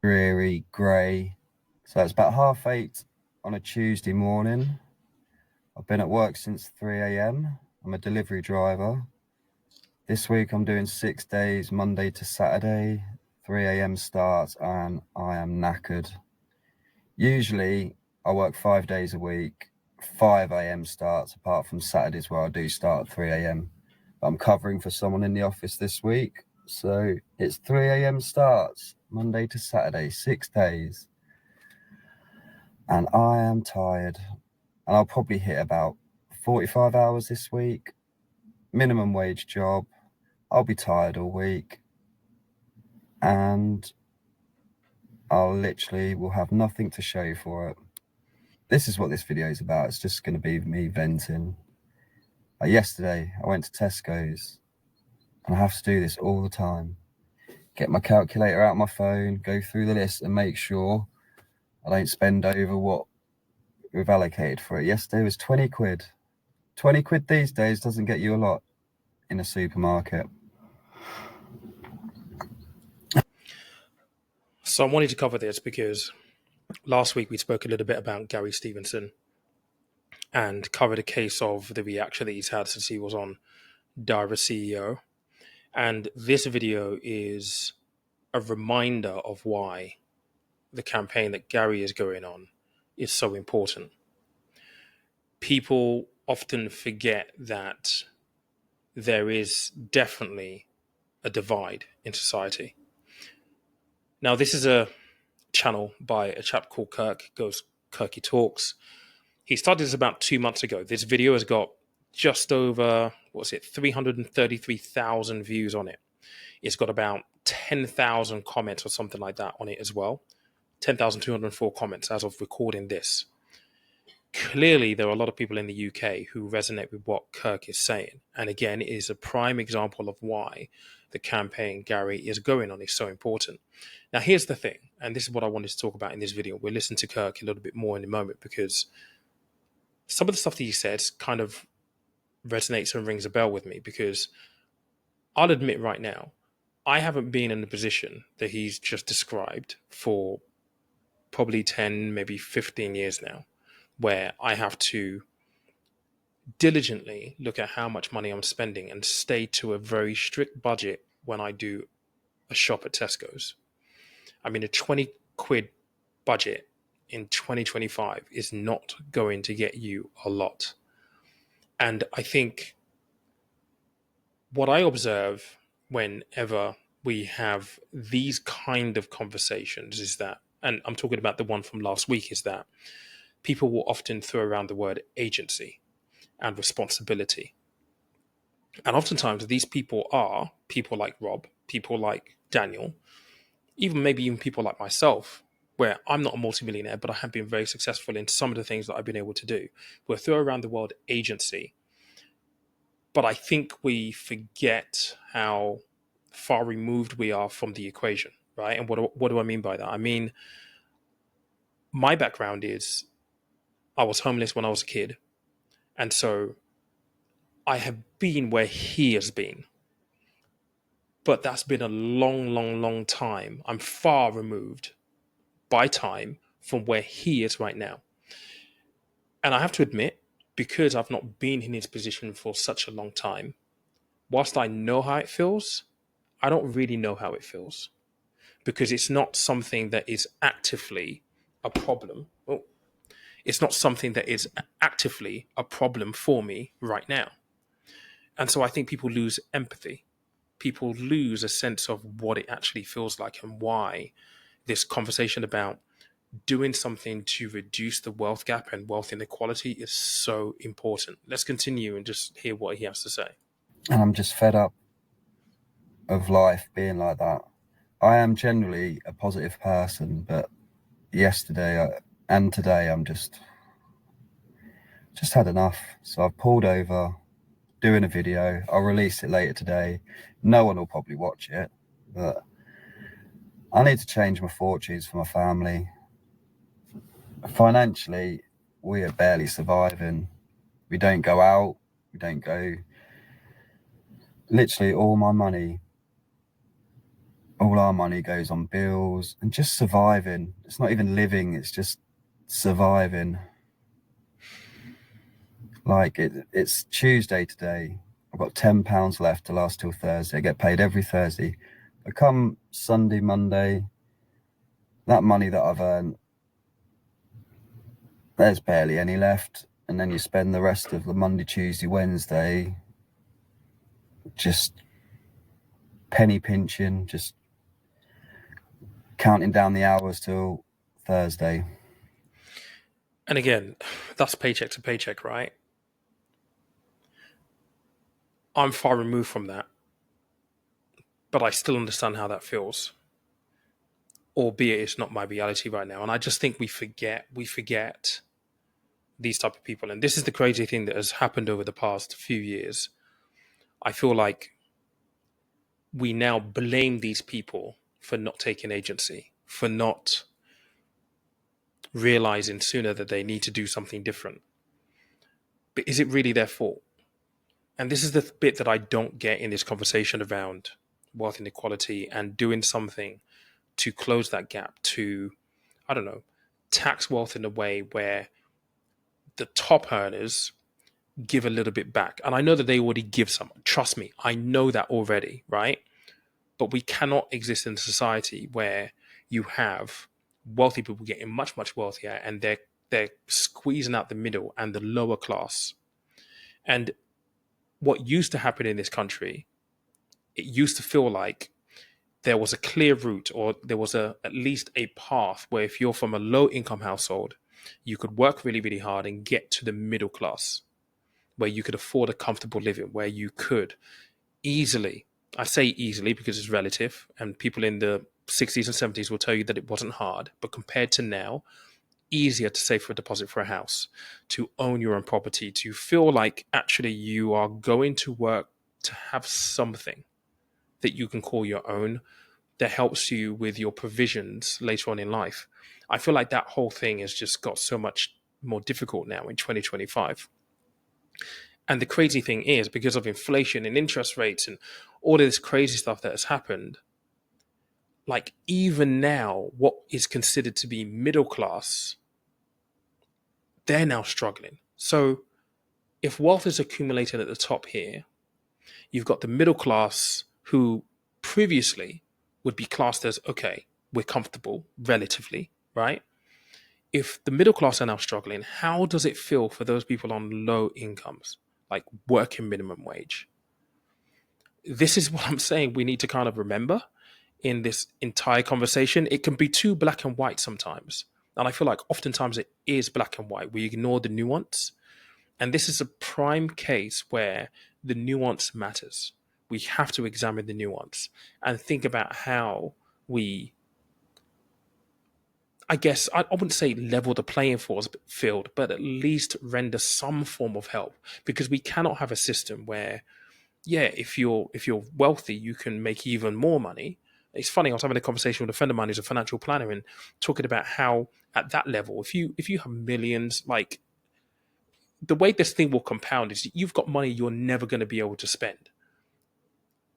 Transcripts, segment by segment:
dreary, grey. So it's about 8:30 on a Tuesday morning. I've been at work since 3 a.m. I'm a delivery driver. This week I'm doing 6 days, Monday to Saturday, 3 a.m. starts, and I am knackered. Usually I work 5 days a week, 5 a.m. starts, apart from Saturdays where I do start at 3 a.m. I'm covering for someone in the office this week. So it's 3 a.m. starts, Monday to Saturday, 6 days. And I am tired. And I'll probably hit about 45 hours this week. Minimum wage job. I'll be tired all week. And I'll literally will have nothing to show for it. This is what this video is about. It's just going to be me venting. Yesterday, I went to Tesco's. And I have to do this all the time. Get my calculator out my phone, go through the list and make sure I don't spend over what we've allocated for it. Yesterday was 20 quid. 20 quid these days doesn't get you a lot in a supermarket. So I wanted to cover this because last week we spoke a little bit about Gary Stevenson and covered a case of the reaction that he's had since he was on Dara CEO. And this video is a reminder of why the campaign that Gary is going on is so important. People often forget that there is definitely a divide in society. Now, this is a channel by a chap called Kirk, goes Kirky Talks. He started this about 2 months ago. This video has got just over, 333,000 views on it. It's got about 10,000 comments or something like that on it as well. 10,204 comments as of recording this. Clearly, there are a lot of people in the UK who resonate with what Kirk is saying. And again, it is a prime example of why the campaign Gary is going on is so important. Now, here's the thing, and this is what I wanted to talk about in this video. We'll listen to Kirk a little bit more in a moment because some of the stuff that he says kind of resonates and rings a bell with me, because I'll admit right now, I haven't been in the position that he's just described for probably 10, maybe 15 years now, where I have to diligently look at how much money I'm spending and stay to a very strict budget when I do a shop at Tesco's. I mean, a 20 quid budget in 2025 is not going to get you a lot. And I think what I observe whenever we have these kind of conversations is that, and I'm talking about the one from last week, is that people will often throw around the word agency and responsibility. And oftentimes these people are people like Rob, people like Daniel, maybe even people like myself, where I'm not a multimillionaire, but I have been very successful in some of the things that I've been able to do. We'll throw around the word agency, but I think we forget how far removed we are from the equation, right? And what do I mean by that? I mean, my background is I was homeless when I was a kid. And so I have been where he has been. But that's been a long, long, long time. I'm far removed by time from where he is right now. And I have to admit, because I've not been in his position for such a long time, whilst I know how it feels, I don't really know how it feels, because it's not something that is actively a problem. It's not something that is actively a problem for me right now. And so I think people lose empathy. People lose a sense of what it actually feels like and why this conversation about doing something to reduce the wealth gap and wealth inequality is so important. Let's continue and just hear what he has to say. And I'm just fed up of life being like that. I am generally a positive person, but yesterday and today I'm just had enough. So I've pulled over, doing a video. I'll release it later today. No one will probably watch it, but I need to change my fortunes for my family. Financially, we are barely surviving. We don't go out. We don't go. Literally all my money all our money goes on bills and just surviving. It's not even living, it's just surviving. Like it's Tuesday today. I've got £10 left to last till Thursday. I get paid every Thursday. But come Sunday, Monday, that money that I've earned, there's barely any left. And then you spend the rest of the Monday, Tuesday, Wednesday just penny pinching, just counting down the hours till Thursday. And again, that's paycheck to paycheck, right? I'm far removed from that, but I still understand how that feels, albeit it's not my reality right now. And I just think we forget these type of people. And this is the crazy thing that has happened over the past few years. I feel like we now blame these people for not taking agency, for not realizing sooner that they need to do something different. But is it really their fault? And this is the bit that I don't get in this conversation around wealth inequality and doing something to close that gap, to, I don't know, tax wealth in a way where the top earners give a little bit back. And I know that they already give some. Trust me, I know that already, right? But we cannot exist in a society where you have wealthy people getting much, much wealthier and they're squeezing out the middle and the lower class. And what used to happen in this country, it used to feel like there was a clear route, or there was at least a path where if you're from a low income household, you could work really, really hard and get to the middle class, where you could afford a comfortable living, where you could easily, I say easily because it's relative, and people in the 60s and 70s will tell you that it wasn't hard, but compared to now, easier to save for a deposit for a house, to own your own property, to feel like actually you are going to work to have something that you can call your own, that helps you with your provisions later on in life. I feel like that whole thing has just got so much more difficult now in 2025. And the crazy thing is, because of inflation and interest rates and all of this crazy stuff that has happened, like even now, what is considered to be middle class, they're now struggling. So if wealth is accumulated at the top here, you've got the middle class who previously would be classed as, okay, we're comfortable relatively, right? If the middle class are now struggling, how does it feel for those people on low incomes, like working minimum wage? This is what I'm saying we need to kind of remember in this entire conversation. It can be too black and white sometimes. And I feel like oftentimes it is black and white. We ignore the nuance. And this is a prime case where the nuance matters. We have to examine the nuance and think about how we, I guess, I wouldn't say level the playing field, but at least render some form of help. Because we cannot have a system where, yeah, if you're wealthy, you can make even more money. It's funny. I was having a conversation with a friend of mine who's a financial planner and talking about how at that level, if you have millions, like the way this thing will compound is you've got money you're never going to be able to spend.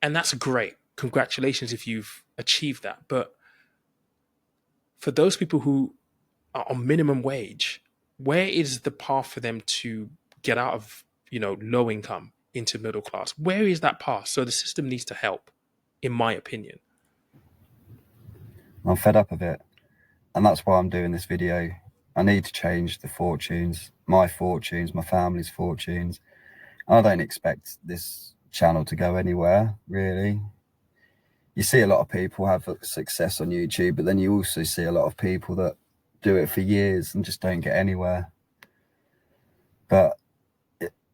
And that's great. Congratulations if you've achieved that. But for those people who are on minimum wage, where is the path for them to get out of, low income into middle class? Where is that path? So the system needs to help, in my opinion. I'm fed up of it. And that's why I'm doing this video. I need to change the fortunes, my family's fortunes. I don't expect this channel to go anywhere, really. You see a lot of people have success on YouTube, but then you also see a lot of people that do it for years and just don't get anywhere. But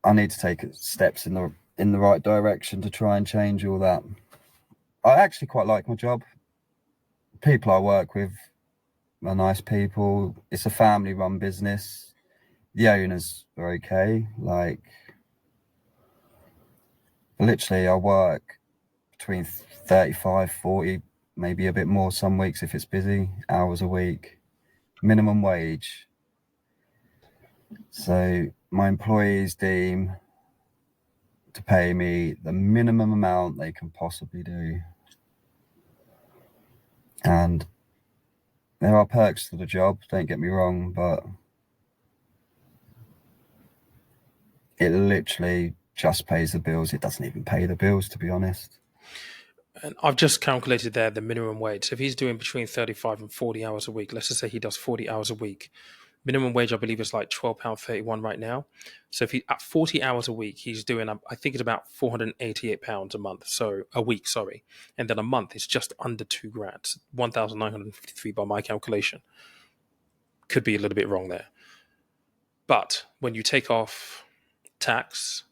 I need to take steps in the right direction to try and change all that. I actually quite like my job. People I work with are nice people. It's a family-run business. The owners are okay. Like, literally, I work between 35, 40, maybe a bit more some weeks if it's busy, hours a week, minimum wage. So my employees deem to pay me the minimum amount they can possibly do. And there are perks to the job, don't get me wrong, but it literally just pays the bills. It doesn't even pay the bills, to be honest. And I've just calculated there the minimum wage. So if he's doing between 35 and 40 hours a week, let's just say he does 40 hours a week. Minimum wage, I believe, is like £12.31 right now. So if he at 40 hours a week, he's doing, I think it's about £488 a month. So a week, sorry. And then a month is just under 2 grand, 1,953 by my calculation. Could be a little bit wrong there. But when you take off tax,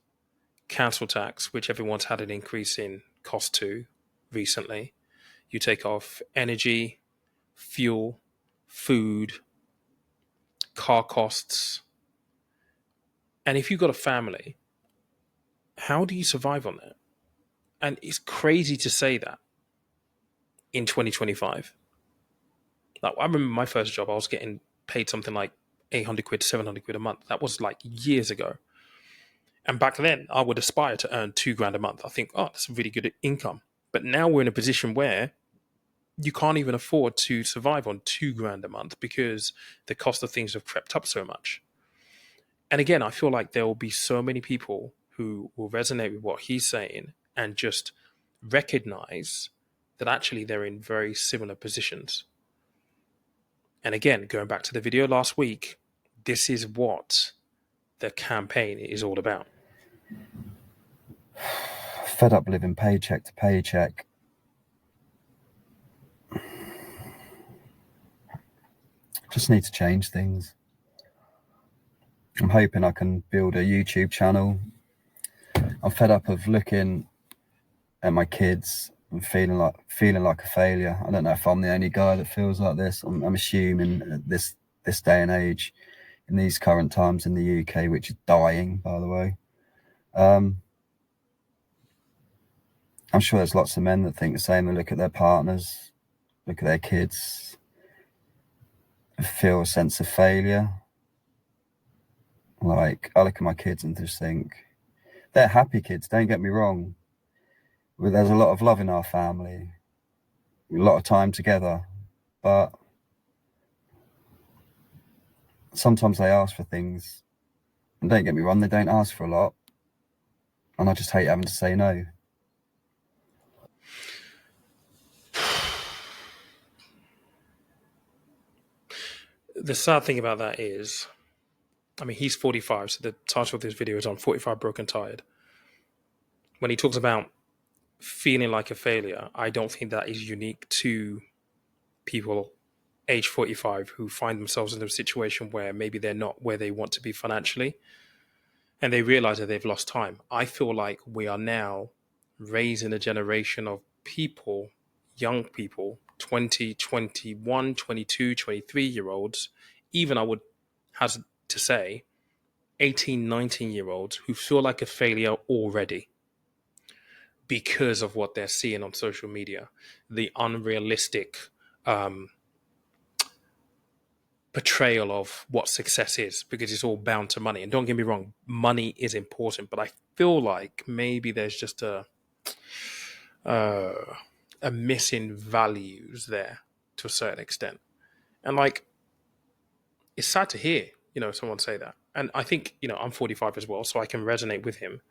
council tax, which everyone's had an increase in cost to recently, you take off energy, fuel, food, car costs. And if you've got a family, how do you survive on that? And it's crazy to say that in 2025. Like, I remember my first job, I was getting paid something like 800 quid, 700 quid a month. That was like years ago. And back then, I would aspire to earn 2 grand a month. I think, oh, that's a really good income. But now we're in a position where you can't even afford to survive on 2 grand a month because the cost of things have crept up so much. And again, I feel like there will be so many people who will resonate with what he's saying and just recognize that actually they're in very similar positions. And again, going back to the video last week, this is what the campaign is all about. Fed up living paycheck to paycheck. Just need to change things. I'm hoping I can build a YouTube channel. I'm fed up of looking at my kids and feeling like a failure. I don't know if I'm the only guy that feels like this. I'm assuming at this day and age, in these current times in the UK, which is dying, by the way. I'm sure there's lots of men that think the same. They look at their partners, look at their kids, feel a sense of failure. Like, I look at my kids and just think, they're happy kids, don't get me wrong. There's a lot of love in our family, a lot of time together, but sometimes they ask for things, and don't get me wrong, they don't ask for a lot, and I just hate having to say no. The sad thing about that is, I mean, he's 45, so the title of this video is on 45 Broken Tired. When he talks about feeling like a failure, I don't think that is unique to people age 45 who find themselves in a situation where maybe they're not where they want to be financially and they realize that they've lost time. I feel like we are now raising a generation of people, young people, 20, 21, 22, 23 year olds, even I would have to say 18, 19 year olds who feel like a failure already because of what they're seeing on social media, the unrealistic portrayal of what success is, because it's all bound to money. And don't get me wrong, money is important, but I feel like maybe there's just uh, a missing values there to a certain extent. And like, it's sad to hear, someone say that. And I think, I'm 45 as well, so I can resonate with him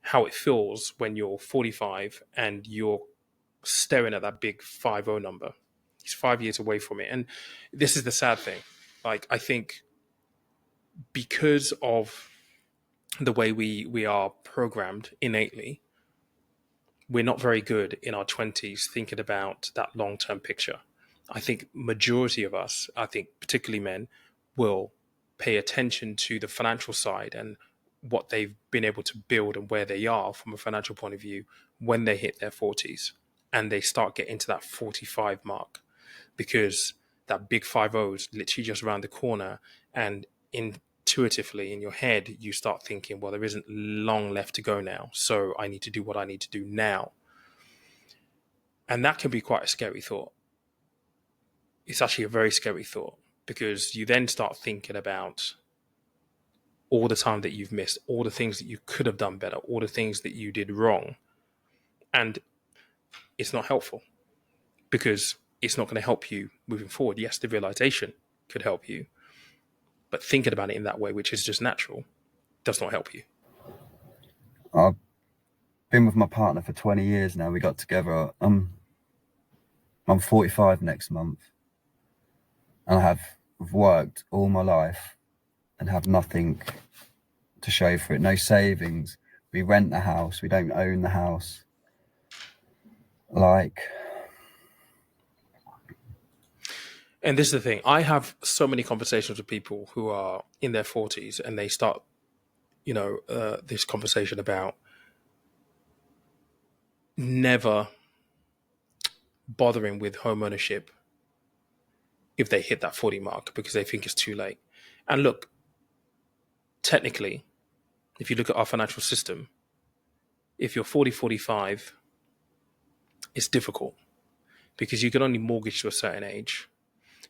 how it feels when you're 45 and you're staring at that big 50 number. He's 5 years away from it. And this is the sad thing. Like, I think because of the way we are programmed innately, we're not very good in our 20s thinking about that long-term picture. I think majority of us, I think particularly men, will pay attention to the financial side and what they've been able to build and where they are from a financial point of view when they hit their 40s and they start getting to that 45 mark, because that big 50 is literally just around the corner. And intuitively in your head, you start thinking, well, there isn't long left to go now, so I need to do what I need to do now. And that can be quite a scary thought. It's actually a very scary thought, because you then start thinking about all the time that you've missed, all the things that you could have done better, all the things that you did wrong. And it's not helpful, because it's not going to help you moving forward. Yes, the realization could help you, but thinking about it in that way, which is just natural, does not help you. I've been with my partner for 20 years now. We got together. I'm 45 next month, and I've worked all my life and have nothing to show for it. No savings. We rent the house. We don't own the house. Like, And this is the thing. I have so many conversations with people who are in their 40s, and they start, this conversation about never bothering with home ownership if they hit that 40 mark because they think it's too late. And look, technically, if you look at our financial system, if you're 40, 45, it's difficult because you can only mortgage to a certain age.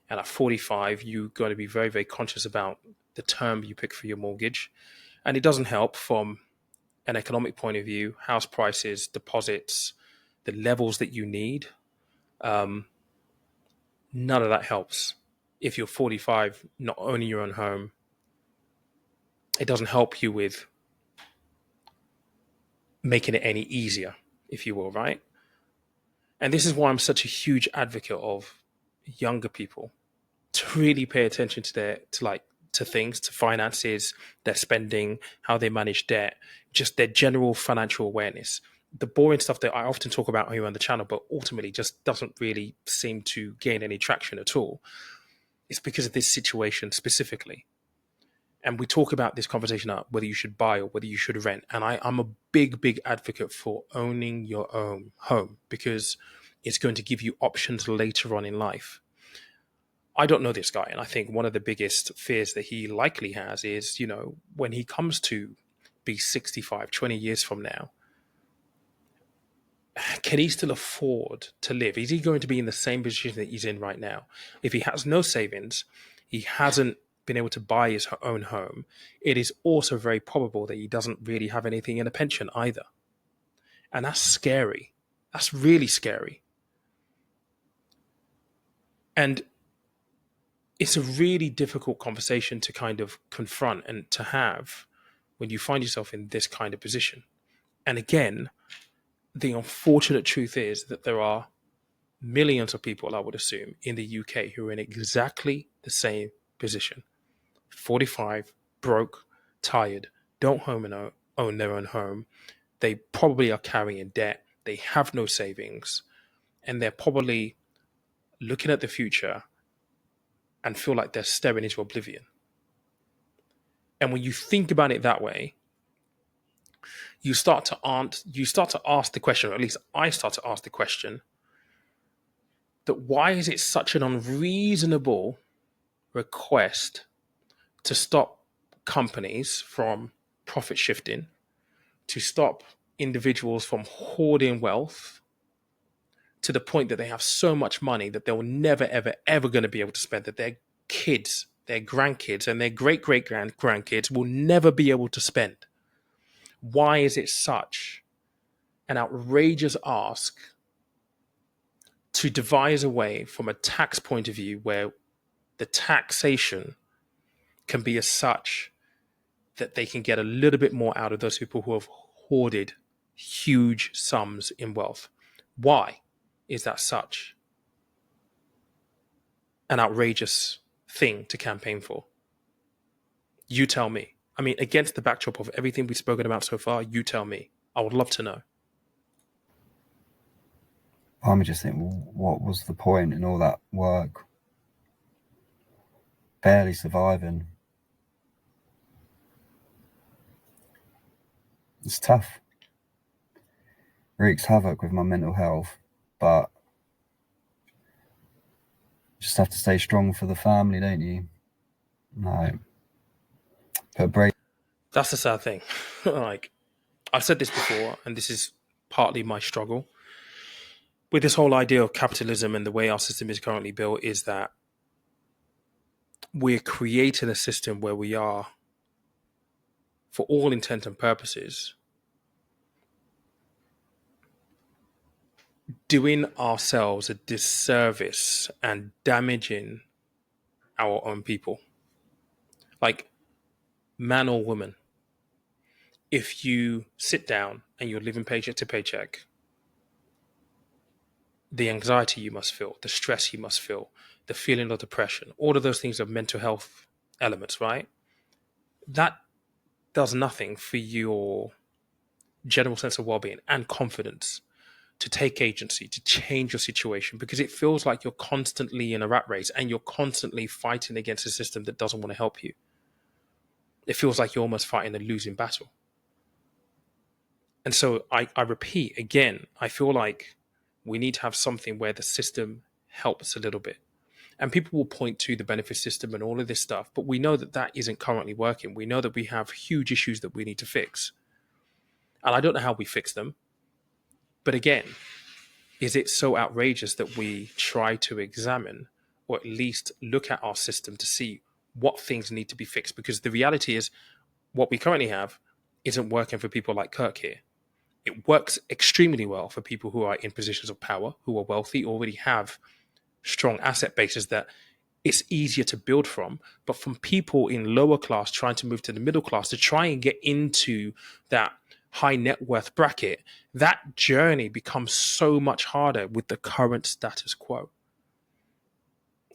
And at 45, you've got to be very, very conscious about the term you pick for your mortgage. And it doesn't help from an economic point of view, house prices, deposits, the levels that you need. None of that helps. If you're 45, not owning your own home, it doesn't help you with making it any easier, if you will, right? And this is why I'm such a huge advocate of younger people to really pay attention to to things, to finances, their spending, how they manage debt, just their general financial awareness. The boring stuff that I often talk about here on the channel, but ultimately just doesn't really seem to gain any traction at all. It's because of this situation specifically. And we talk about this conversation about whether you should buy or whether you should rent. And I'm a big, big advocate for owning your own home because it's going to give you options later on in life. I don't know this guy, and I think one of the biggest fears that he likely has is, when he comes to be 65, 20 years from now, can he still afford to live? Is he going to be in the same position that he's in right now? If he has no savings, he hasn't been able to buy his own home, it is also very probable that he doesn't really have anything in a pension either. And that's scary. That's really scary. And it's a really difficult conversation to kind of confront and to have when you find yourself in this kind of position. And again, the unfortunate truth is that there are millions of people, I would assume, in the UK who are in exactly the same position. 45, broke, tired, don't own their own home. They probably are carrying debt. They have no savings. And they're probably looking at the future and feel like they're staring into oblivion. And when you think about it that way, you start to ask the question, or at least I start to ask the question, that why is it such an unreasonable request to stop companies from profit shifting, to stop individuals from hoarding wealth to the point that they have so much money that they're never, ever, ever going to be able to spend, that their kids, their grandkids, and their great great grandkids will never be able to spend? Why is it such an outrageous ask to devise a way from a tax point of view where the taxation can be as such that they can get a little bit more out of those people who have hoarded huge sums in wealth? Why is that such an outrageous thing to campaign for? You tell me. I mean, against the backdrop of everything we've spoken about so far, you tell me. I would love to know. I'm just thinking, well, what was the point in all that work? Barely surviving. It's tough. Wreaks havoc with my mental health, but you just have to stay strong for the family, don't you? No. Put a break. That's the sad thing. Like, I've said this before, and this is partly my struggle with this whole idea of capitalism and the way our system is currently built, is that we're creating a system where we are, for all intent and purposes, doing ourselves a disservice and damaging our own people, like man or woman. If you sit down and you're living paycheck to paycheck, the anxiety you must feel, the stress you must feel, the feeling of depression, all of those things are mental health elements, right? That does nothing for your general sense of well-being and confidence to take agency, to change your situation, because it feels like you're constantly in a rat race and you're constantly fighting against a system that doesn't want to help you. It feels like you're almost fighting a losing battle. And so I repeat again, I feel like we need to have something where the system helps a little bit. And people will point to the benefit system and all of this stuff, but we know that that isn't currently working. We know that we have huge issues that we need to fix. And I don't know how we fix them. But again, is it so outrageous that we try to examine or at least look at our system to see what things need to be fixed? Because the reality is, what we currently have isn't working for people like Kirk here. It works extremely well for people who are in positions of power, who are wealthy, already have strong asset bases that it's easier to build from. But from people in lower class trying to move to the middle class to try and get into that high net worth bracket, that journey becomes so much harder with the current status quo.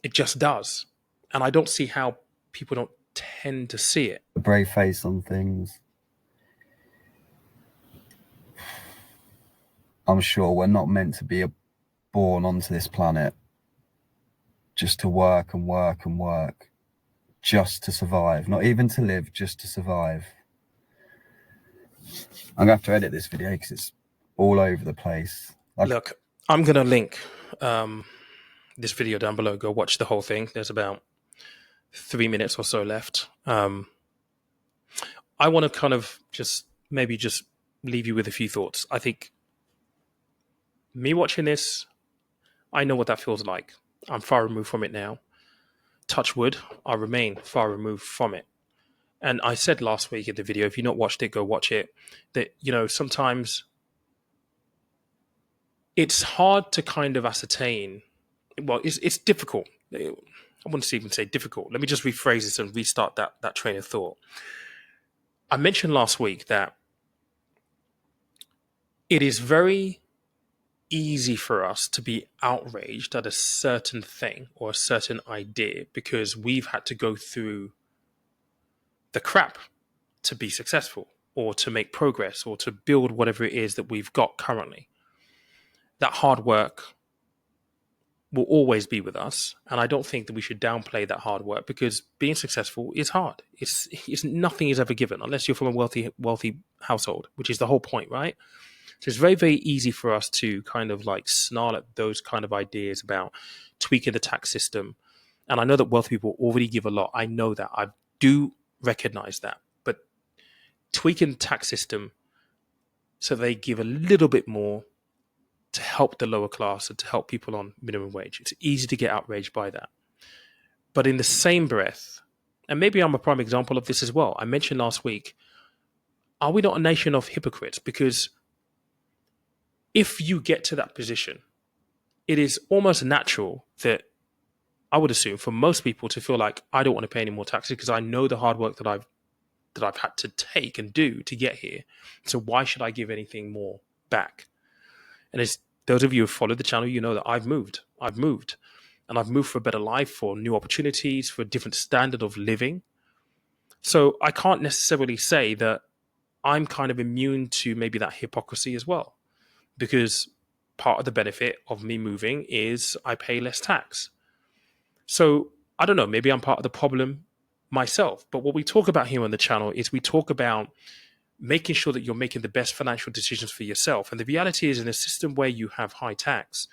It just does. And I don't see how people don't tend to see it. A brave face on things. I'm sure we're not meant to be born onto this planet just to work and work and work, just to survive, not even to live, just to survive. I'm gonna have to edit this video because it's all over the place. Look, I'm going to link this video down below. Go watch the whole thing. There's about 3 minutes or so left. I want to kind of just leave you with a few thoughts. I think me watching this, I know what that feels like. I'm far removed from it now. Touch wood, I remain far removed from it. And I said last week in the video, if you've not watched it, go watch it, that, sometimes it's hard to kind of ascertain. Well, it's difficult. I wouldn't even say difficult. Let me just rephrase this and restart that train of thought. I mentioned last week that it is very easy for us to be outraged at a certain thing or a certain idea because we've had to go through the crap to be successful or to make progress or to build whatever it is that we've got currently. That hard work will always be with us, and I don't think that we should downplay that hard work because being successful is hard. It's nothing is ever given unless you're from a wealthy household, which is the whole point, right? So it's very, very easy for us to kind of like snarl at those kind of ideas about tweaking the tax system. And I know that wealthy people already give a lot. I know that. I do recognize that. But tweaking the tax system so they give a little bit more to help the lower class and to help people on minimum wage. It's easy to get outraged by that. But in the same breath, and maybe I'm a prime example of this as well, I mentioned last week, are we not a nation of hypocrites? Because if you get to that position, it is almost natural that I would assume for most people to feel like I don't want to pay any more taxes because I know the hard work that I've had to take and do to get here. So why should I give anything more back? And as those of you who followed the channel, you know that I've moved. And I've moved for a better life, for new opportunities, for a different standard of living. So I can't necessarily say that I'm kind of immune to maybe that hypocrisy as well, because part of the benefit of me moving is I pay less tax. So I don't know, maybe I'm part of the problem myself. But what we talk about here on the channel is we talk about making sure that you're making the best financial decisions for yourself. And the reality is, in a system where you have high tax,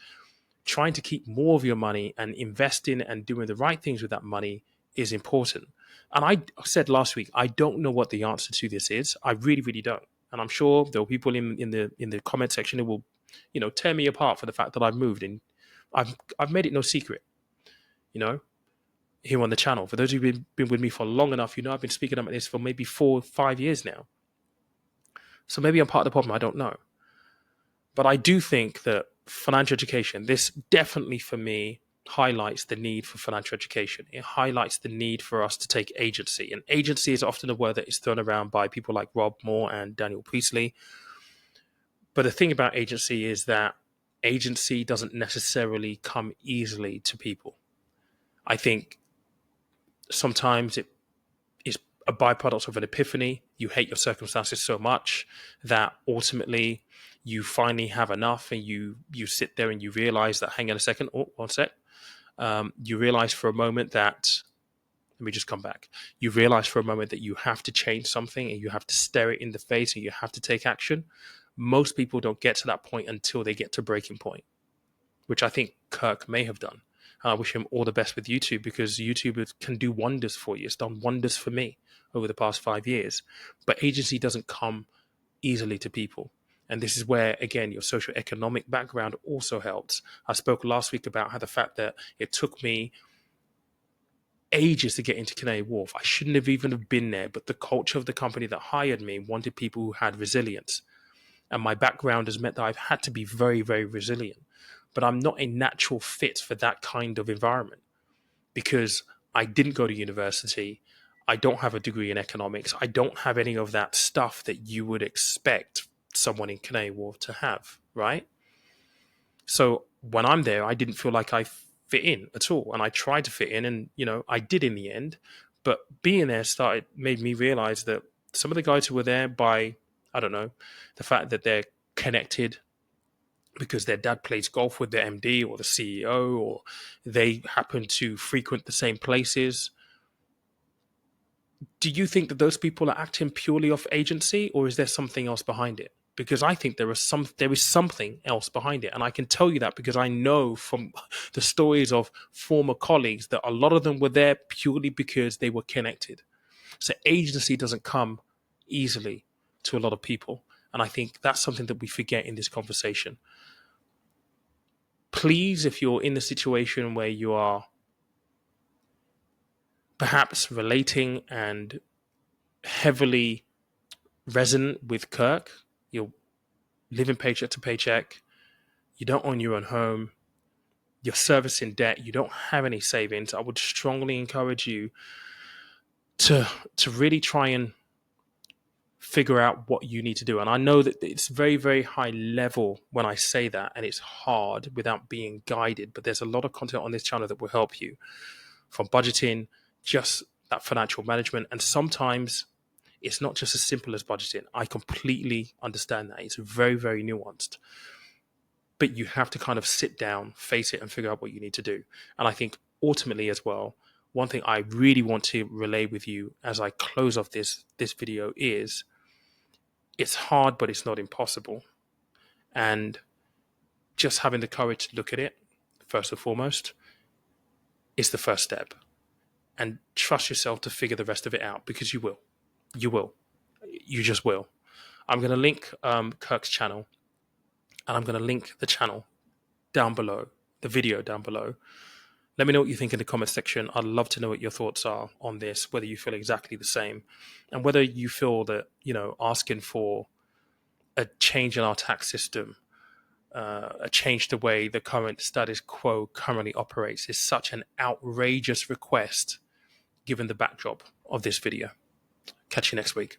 trying to keep more of your money and investing and doing the right things with that money is important. And I said last week, I don't know what the answer to this is. I really, really don't. And I'm sure there are people in the comment section who will, tear me apart for the fact that I've moved. And I've made it no secret, here on the channel. For those who've been with me for long enough, I've been speaking about this for maybe 4 or 5 years now. So maybe I'm part of the problem. I don't know. But I do think that financial education, this definitely for me highlights the need for financial education. It highlights the need for us to take agency. And agency is often a word that is thrown around by people like Rob Moore and Daniel Priestley. But the thing about agency is that agency doesn't necessarily come easily to people. I think sometimes it is a byproduct of an epiphany. You hate your circumstances so much that ultimately you finally have enough, and you sit there and you realize that, hang on a second, oh, one sec. You realize for a moment that, let me just come back. You realize for a moment that you have to change something, and you have to stare it in the face, and you have to take action. Most people don't get to that point until they get to breaking point, which I think Kirk may have done. And I wish him all the best with YouTube, because YouTube can do wonders for you. It's done wonders for me over the past 5 years. But agency doesn't come easily to people. And this is where, again, your socioeconomic background also helps. I spoke last week about how the fact that it took me ages to get into Canary Wharf. I shouldn't have even have been there, but the culture of the company that hired me wanted people who had resilience. And my background has meant that I've had to be very, very resilient. But I'm not a natural fit for that kind of environment, because I didn't go to university. I don't have a degree in economics. I don't have any of that stuff that you would expect someone in Canary Wharf to have, right? So when I'm there, I didn't feel like I fit in at all. And I tried to fit in, and, I did in the end. But being there made me realize that some of the guys who were there by, I don't know, the fact that they're connected because their dad plays golf with the MD or the CEO, or they happen to frequent the same places. Do you think that those people are acting purely off agency, or is there something else behind it? Because I think there is something else behind it. And I can tell you that because I know from the stories of former colleagues that a lot of them were there purely because they were connected. So agency doesn't come easily to a lot of people. And I think that's something that we forget in this conversation. Please, if you're in the situation where you are perhaps relating and heavily resonant with Kirk, you're living paycheck to paycheck, you don't own your own home, you're servicing debt, you don't have any savings, I would strongly encourage you to really try and figure out what you need to do. And I know that it's very, very high level when I say that, and it's hard without being guided, but there's a lot of content on this channel that will help you, from budgeting, just that financial management. And sometimes it's not just as simple as budgeting. I completely understand that. It's very, very nuanced. But you have to kind of sit down, face it, and figure out what you need to do. And I think ultimately as well, one thing I really want to relay with you as I close off this video is, it's hard, but it's not impossible. And just having the courage to look at it, first and foremost, is the first step. And trust yourself to figure the rest of it out, because you will. You will. You just will. I'm going to link Kirk's channel, and I'm going to link the channel down below, the video down below. Let me know what you think in the comment section. I'd love to know what your thoughts are on this, whether you feel exactly the same, and whether you feel that, asking for a change in our tax system, a change the way the current status quo currently operates, is such an outrageous request given the backdrop of this video. Catch you next week.